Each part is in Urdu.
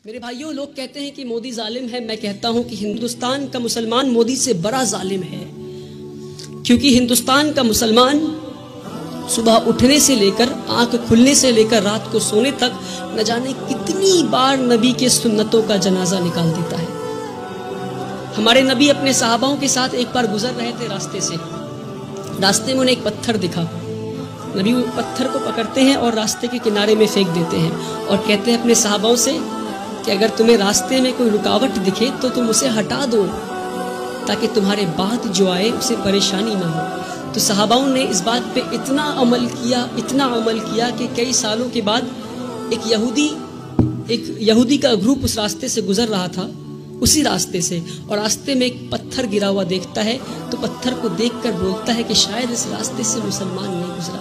میرے بھائیوں، لوگ کہتے ہیں کہ مودی ظالم ہے. میں کہتا ہوں کہ ہندوستان کا مسلمان مودی سے بڑا ظالم ہے، کیونکہ ہندوستان کا مسلمان صبح اٹھنے سے لے کر آنکھ کھلنے سے لے کر رات کو سونے تک نہ جانے کتنی بار نبی کے سنتوں کا جنازہ نکال دیتا ہے. ہمارے نبی اپنے صحاباؤں کے ساتھ ایک بار گزر رہے تھے راستے سے. راستے میں انہیں ایک پتھر دکھا. نبی وہ پتھر کو پکڑتے ہیں اور راستے کے کنارے میں پھینک دیتے ہیں اور کہتے ہیں اپنے صحاباؤں سے کہ اگر تمہیں راستے میں کوئی رکاوٹ دکھے تو تم اسے ہٹا دو تاکہ تمہارے بعد جو آئے اسے پریشانی نہ ہو. تو صحاباؤں نے اس بات پہ اتنا عمل کیا کہ کئی سالوں کے بعد ایک یہودی کا گروپ اس راستے سے گزر رہا تھا، اسی راستے سے، اور راستے میں ایک پتھر گرا ہوا دیکھتا ہے تو پتھر کو دیکھ کر بولتا ہے کہ شاید اس راستے سے مسلمان نہیں گزرا.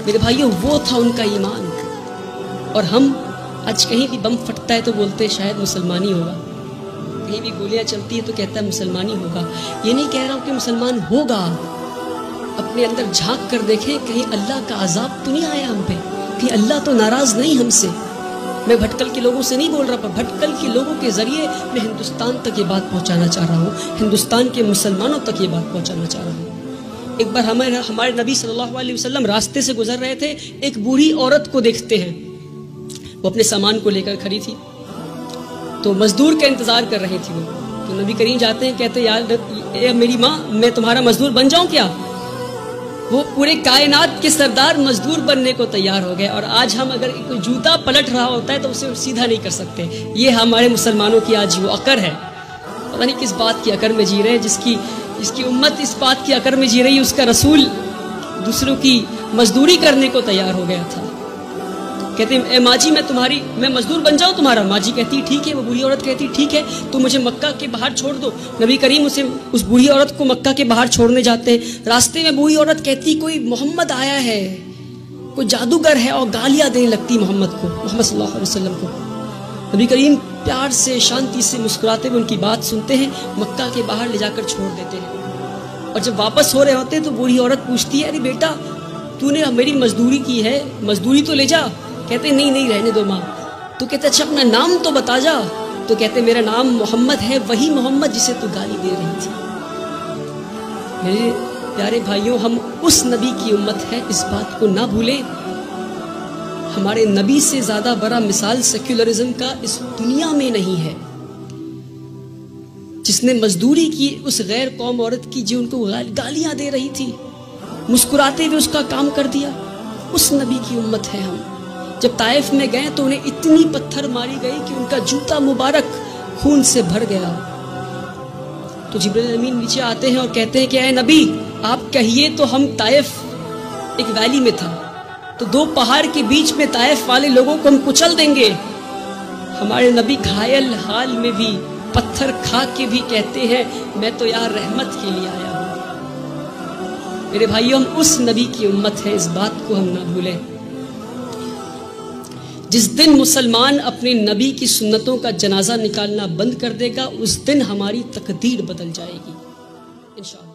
میرے بھائیوں، وہ تھا ان کا ایمان. اور ہم آج کہیں بھی بم پھٹتا ہے تو بولتے ہیں شاید مسلمانی ہوگا، کہیں بھی گولیاں چلتی ہے تو کہتا ہے مسلمانی ہوگا. یہ نہیں کہہ رہا ہوں کہ مسلمان ہوگا. اپنے اندر جھانک کر دیکھیں کہیں اللہ کا عذاب تو نہیں آیا ہم پہ، کہیں اللہ تو ناراض نہیں ہم سے. میں بھٹکل کے لوگوں سے نہیں بول رہا، پر بھٹکل کے لوگوں کے ذریعے میں ہندوستان تک یہ بات پہنچانا چاہ رہا ہوں، ہندوستان کے مسلمانوں تک یہ بات پہنچانا چاہ رہا ہوں. ایک بار ہمارے نبی صلی اللہ علیہ وسلم راستے سے گزر رہے تھے. ایک بوڑھی عورت کو دیکھتے ہیں، وہ اپنے سامان کو لے کر کھڑی تھی تو مزدور کا انتظار کر رہی تھی. وہ تو نبی کریم جاتے ہیں، کہتے یار اے میری ماں، میں تمہارا مزدور بن جاؤں کیا؟ وہ پورے کائنات کے سردار مزدور بننے کو تیار ہو گئے. اور آج ہم اگر کوئی جوتا پلٹ رہا ہوتا ہے تو اسے سیدھا نہیں کر سکتے. یہ ہمارے مسلمانوں کی آج وہ عقر ہے. پتہ نہیں کس بات کی عقر میں جی رہے ہیں، جس کی امت اس بات کی عقر میں جی رہی ہے. اس کا رسول دوسروں کی مزدوری کرنے کو تیار ہو گیا تھا. کہتے ہیں اے ماں جی، میں مزدور بن جاؤں تمہارا؟ ماں جی کہتی ٹھیک ہے. وہ بوڑھی عورت کہتی ٹھیک ہے، تو مجھے مکہ کے باہر چھوڑ دو. نبی کریم اس بوڑھی عورت کو مکہ کے باہر چھوڑنے جاتے ہیں. راستے میں بوڑھی عورت کہتی کوئی محمد آیا ہے، کوئی جادوگر ہے، اور گالیاں دینے لگتی محمد صلی اللہ علیہ وسلم کو. نبی کریم پیار سے شانتی سے مسکراتے ہوئے ان کی بات سنتے ہیں، مکہ کے باہر لے جا کر چھوڑ دیتے ہیں. اور جب واپس ہو رہے ہوتے ہیں تو بوڑھی عورت پوچھتی ہے ارے بیٹا، تو نے میری مزدوری کی ہے، مزدوری تو لے جا. کہتے نہیں رہنے دو ماں. تو کہتے اچھا اپنا نام تو بتا جا. تو کہتے میرا نام محمد ہے، وہی محمد جسے تو گالی دے رہی تھی. میرے پیارے بھائیوں، ہم اس نبی کی امت ہے، اس بات کو نہ بھولیں. ہمارے نبی سے زیادہ بڑا مثال سیکولرزم کا اس دنیا میں نہیں ہے. جس نے مزدوری کی اس غیر قوم عورت کی جو ان کو گالیاں دے رہی تھی، مسکراتے ہوئے اس کا کام کر دیا، اس نبی کی امت ہے ہم. جب طائف میں گئے تو انہیں اتنی پتھر ماری گئی کہ ان کا جوتا مبارک خون سے بھر گیا. تو جبریل امین نیچے آتے ہیں اور کہتے ہیں کہ اے نبی، آپ کہیے تو ہم طائف ایک ویلی میں تھا تو 2 پہاڑ کے بیچ میں طائف والے لوگوں کو ہم کچل دیں گے. ہمارے نبی گھائل حال میں بھی پتھر کھا کے بھی کہتے ہیں میں تو یار رحمت کے لیے آیا ہوں. میرے بھائیوں، ہم اس نبی کی امت ہے، اس بات کو ہم نہ بھولیں. جس دن مسلمان اپنے نبی کی سنتوں کا جنازہ نکالنا بند کر دے گا، اس دن ہماری تقدیر بدل جائے گی انشاءاللہ.